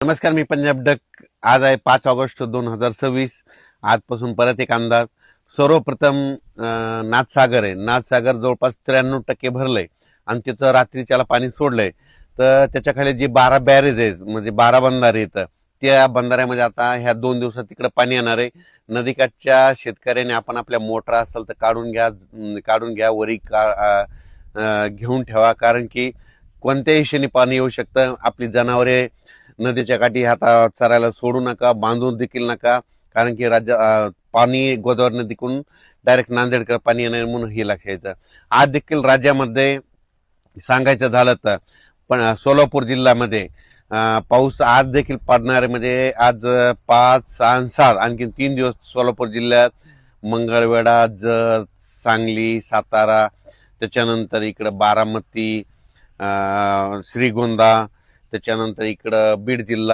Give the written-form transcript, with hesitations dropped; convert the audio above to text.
नमस्कार, मी पंजाब डक. आज आहे 5 ऑगस्ट 2026. आजपासून परत एक अंदाज. सर्वप्रथम नाथसागर आहे. नाथसागर जवळपास 93% भरलंय आणि तिचं रात्रीच्याला पाणी सोडलंय. तर त्याच्याखाली जे 12 बॅरेज आहेत, म्हणजे 12 बंधारे आहेत, त्या बंधाऱ्यामध्ये आता ह्या 2 दिवसात तिकडे पाणी येणार आहे. नदीकाठच्या शेतकऱ्यांनी आपण आपल्या मोटर असेल तर काढून घ्या, वरी घेऊन ठेवा, कारण की कोणत्याही क्षणी पाणी येऊ शकतं. आपली जनावरे नदीच्या काठी आता चरायला सोडू नका, बांधून देखील नका, कारण की पाणी गोदावरी नदीकडून डायरेक्ट नांदेडकडे पाणी येणार म्हणून हे लक्षात. आज देखील राज्यामध्ये सांगायचं झालं तर पण सोलापूर जिल्ह्यामध्ये पाऊस आज देखील पडणार आहे. म्हणजे आज 5, 6 आणि 7 आणखी 3 दिवस सोलापूर जिल्ह्यात मंगळवेढा, जत, सांगली, सातारा, त्याच्यानंतर इकडं बारामती, श्रीगोंदा, त्याच्यानंतर इकडं बीड जिल्हा